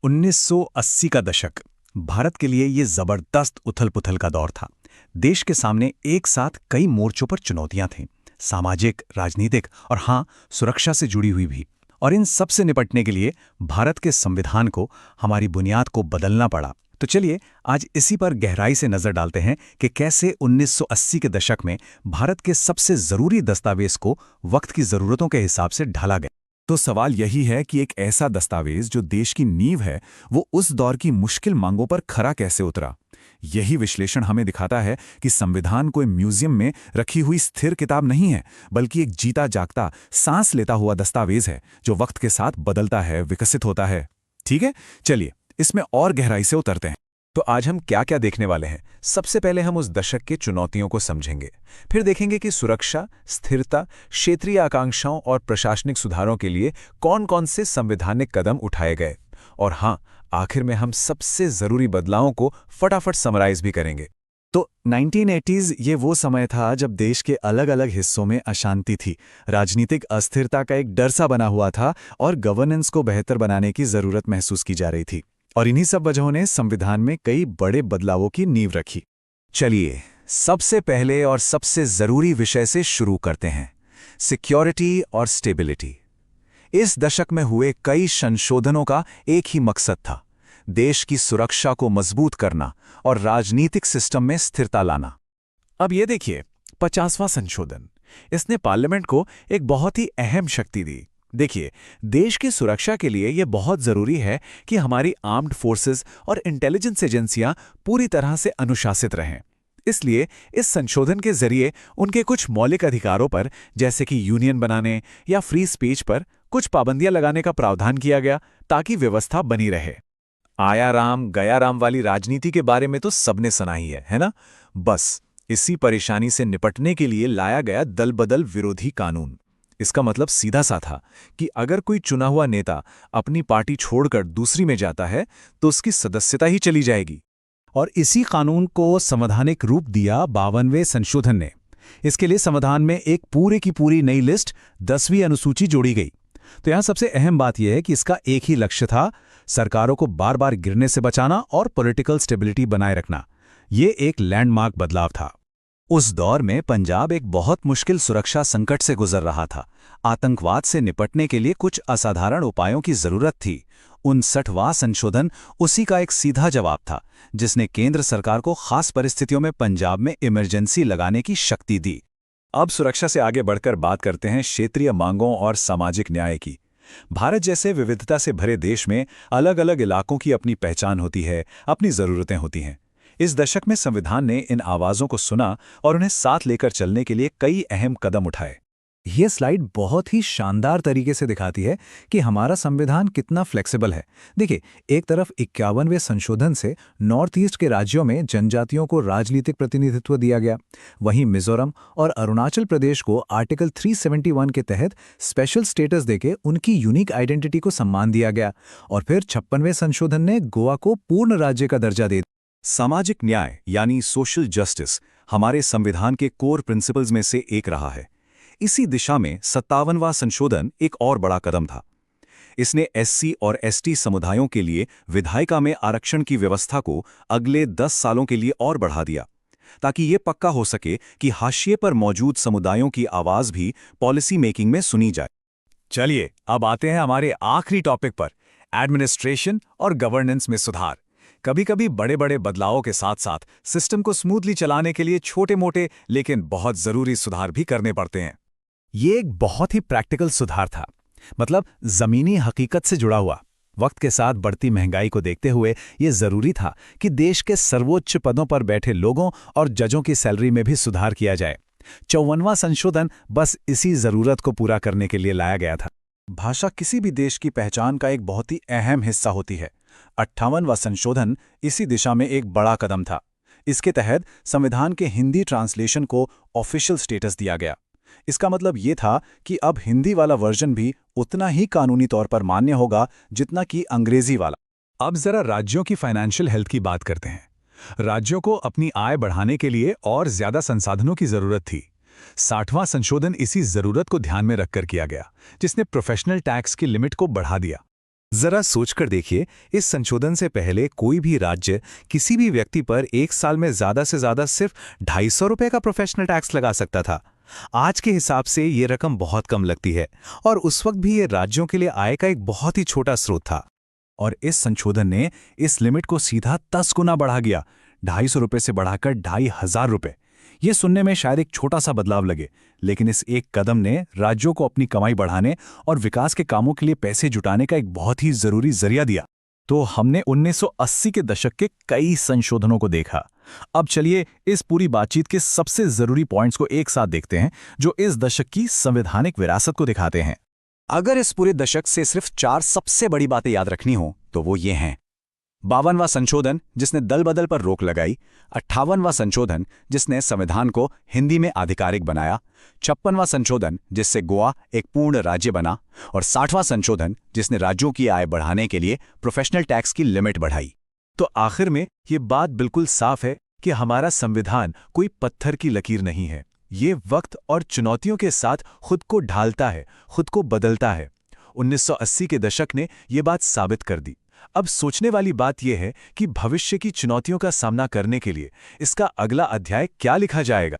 1980 का दशक भारत के लिए ये जबरदस्त उथल-पुथल का दौर था। देश के सामने एक साथ कई मोर्चों पर चुनौतियां थीं, सामाजिक, राजनीतिक और हाँ, सुरक्षा से जुड़ी हुई भी। और इन सब से निपटने के लिए भारत के संविधान को, हमारी बुनियाद को बदलना पड़ा। तो चलिए आज इसी पर गहराई से नजर डालते हैं कि कैसे 1980 के दशक में भारत के सबसे जरूरी दस्तावेज को वक्त की जरूरतों के हिसाब से ढाला गया। तो सवाल यही है कि एक ऐसा दस्तावेज जो देश की नींव है, वो उस दौर की मुश्किल मांगों पर खरा कैसे उतरा। यही विश्लेषण हमें दिखाता है कि संविधान कोई म्यूजियम में रखी हुई स्थिर किताब नहीं है, बल्कि एक जीता जागता, सांस लेता हुआ दस्तावेज है जो वक्त के साथ बदलता है, विकसित होता है। ठीक है, चलिए इसमें और गहराई से उतरते हैं। तो आज हम क्या क्या देखने वाले हैं। सबसे पहले हम उस दशक के चुनौतियों को समझेंगे, फिर देखेंगे कि सुरक्षा, स्थिरता, क्षेत्रीय आकांक्षाओं और प्रशासनिक सुधारों के लिए कौन-कौन से संवैधानिक कदम उठाए गए, और हाँ, आखिर में हम सबसे जरूरी बदलावों को फटाफट समराइज भी करेंगे। तो 1980s ये वो समय था जब देश के अलग-अलग हिस्सों में अशांति थी, राजनीतिक अस्थिरता का एक डर सा बना हुआ था और गवर्नेंस को बेहतर बनाने की जरूरत महसूस की जा रही थी। और इन्हीं सब वजहों ने संविधान में कई बड़े बदलावों की नींव रखी। चलिए सबसे पहले और सबसे जरूरी विषय से शुरू करते हैं, सिक्योरिटी और स्टेबिलिटी। इस दशक में हुए कई संशोधनों का एक ही मकसद था, देश की सुरक्षा को मजबूत करना और राजनीतिक सिस्टम में स्थिरता लाना। अब ये देखिए, 50वां संशोधन, इसने पार्लियामेंट को एक बहुत ही अहम शक्ति दी। देखिए, देश की सुरक्षा के लिए यह बहुत जरूरी है कि हमारी आर्म्ड फोर्सेस और इंटेलिजेंस एजेंसियां पूरी तरह से अनुशासित रहें। इसलिए इस संशोधन के जरिए उनके कुछ मौलिक अधिकारों पर, जैसे कि यूनियन बनाने या फ्री स्पीच पर, कुछ पाबंदियां लगाने का प्रावधान किया गया ताकि व्यवस्था बनी रहे। आया राम गया राम वाली राजनीति के बारे में तो सबने सुना ही है ना? बस इसी परेशानी से निपटने के लिए लाया गया दल बदल विरोधी कानून। इसका मतलब सीधा सा था कि अगर कोई चुना हुआ नेता अपनी पार्टी छोड़कर दूसरी में जाता है तो उसकी सदस्यता ही चली जाएगी। और इसी कानून को संवैधानिक रूप दिया 52वें संशोधन ने। इसके लिए संविधान में एक पूरे की पूरी नई लिस्ट, 10वीं अनुसूची जोड़ी गई। तो यहां सबसे अहम बात यह है कि इसका एक ही लक्ष्य था, सरकारों को बार बार गिरने से बचाना और पॉलिटिकल स्टेबिलिटी बनाए रखना। ये एक लैंडमार्क बदलाव था। उस दौर में पंजाब एक बहुत मुश्किल सुरक्षा संकट से गुजर रहा था। आतंकवाद से निपटने के लिए कुछ असाधारण उपायों की जरूरत थी। 59वां संशोधन उसी का एक सीधा जवाब था, जिसने केंद्र सरकार को खास परिस्थितियों में पंजाब में इमरजेंसी लगाने की शक्ति दी। अब सुरक्षा से आगे बढ़कर बात करते हैं क्षेत्रीय मांगों और सामाजिक न्याय की। भारत जैसे विविधता से भरे देश में अलग अलग इलाकों की अपनी पहचान होती है, अपनी जरूरतें होती हैं। इस दशक में संविधान ने इन आवाज़ों को सुना और उन्हें साथ लेकर चलने के लिए कई अहम कदम उठाए। ये स्लाइड बहुत ही शानदार तरीके से दिखाती है कि हमारा संविधान कितना फ्लेक्सिबल है। देखिए, एक तरफ 51वें संशोधन से नॉर्थ ईस्ट के राज्यों में जनजातियों को राजनीतिक प्रतिनिधित्व दिया गया, वहीं मिजोरम और अरुणाचल प्रदेश को आर्टिकल 371 के तहत स्पेशल स्टेटस देके उनकी यूनिक आइडेंटिटी को सम्मान दिया गया, और फिर 56वें संशोधन ने गोवा को पूर्ण राज्य का दर्जा दे दिया। सामाजिक न्याय यानी सोशल जस्टिस हमारे संविधान के कोर प्रिंसिपल्स में से एक रहा है। इसी दिशा में 57वां संशोधन एक और बड़ा कदम था। इसने एससी और एसटी समुदायों के लिए विधायिका में आरक्षण की व्यवस्था को अगले 10 सालों के लिए और बढ़ा दिया, ताकि ये पक्का हो सके कि हाशिए पर मौजूद समुदायों की आवाज भी पॉलिसी मेकिंग में सुनी जाए। चलिए अब आते हैं हमारे आखिरी टॉपिक पर, एडमिनिस्ट्रेशन और गवर्नेंस में सुधार। कभी कभी बड़े बड़े बदलावों के साथ साथ सिस्टम को स्मूथली चलाने के लिए छोटे मोटे लेकिन बहुत जरूरी सुधार भी करने पड़ते हैं। ये एक बहुत ही प्रैक्टिकल सुधार था, मतलब जमीनी हकीकत से जुड़ा हुआ। वक्त के साथ बढ़ती महंगाई को देखते हुए ये जरूरी था कि देश के सर्वोच्च पदों पर बैठे लोगों और जजों की सैलरी में भी सुधार किया जाए। 54वां संशोधन बस इसी जरूरत को पूरा करने के लिए लाया गया था। भाषा किसी भी देश की पहचान का एक बहुत ही अहम हिस्सा होती है। 58वां संशोधन इसी दिशा में एक बड़ा कदम था। इसके तहत संविधान के हिंदी ट्रांसलेशन को ऑफिशियल स्टेटस दिया गया। इसका मतलब ये था कि अब हिंदी वाला वर्जन भी उतना ही कानूनी तौर पर मान्य होगा जितना कि अंग्रेजी वाला। अब जरा राज्यों की फाइनेंशियल हेल्थ की बात करते हैं। राज्यों को अपनी आय बढ़ाने के लिए और ज्यादा संसाधनों की जरूरत थी। 60वां संशोधन इसी जरूरत को ध्यान में रखकर किया गया, जिसने प्रोफेशनल टैक्स की लिमिट को बढ़ा दिया। जरा सोचकर देखिए, इस संशोधन से पहले कोई भी राज्य किसी भी व्यक्ति पर एक साल में ज्यादा से ज्यादा सिर्फ 250 रुपए का प्रोफेशनल टैक्स लगा सकता था। आज के हिसाब से ये रकम बहुत कम लगती है, और उस वक्त भी ये राज्यों के लिए आय का एक बहुत ही छोटा स्रोत था। और इस संशोधन ने इस लिमिट को सीधा 10 गुना बढ़ा गया, 250 रुपए से बढ़ाकर 2500 रुपए। ये सुनने में शायद एक छोटा सा बदलाव लगे, लेकिन इस एक कदम ने राज्यों को अपनी कमाई बढ़ाने और विकास के कामों के लिए पैसे जुटाने का एक बहुत ही जरूरी जरिया दिया। तो हमने 1980 के दशक के कई संशोधनों को देखा। अब चलिए इस पूरी बातचीत के सबसे जरूरी पॉइंट्स को एक साथ देखते हैं, जो इस दशक की संवैधानिक विरासत को दिखाते हैं। अगर इस पूरे दशक से सिर्फ 4 सबसे बड़ी बातें याद रखनी हो तो वो ये हैं। 52वां संशोधन जिसने दल बदल पर रोक लगाई, 58वां संशोधन जिसने संविधान को हिंदी में आधिकारिक बनाया, 56वां संशोधन जिससे गोवा एक पूर्ण राज्य बना, और 60वां संशोधन जिसने राज्यों की आय बढ़ाने के लिए प्रोफेशनल टैक्स की लिमिट बढ़ाई। तो आखिर में ये बात बिल्कुल साफ है कि हमारा संविधान कोई पत्थर की लकीर नहीं है। ये वक्त और चुनौतियों के साथ खुद को ढालता है, खुद को बदलता है। 1980 के दशक ने ये बात साबित कर दी। अब सोचने वाली बात यह है कि भविष्य की चुनौतियों का सामना करने के लिए इसका अगला अध्याय क्या लिखा जाएगा।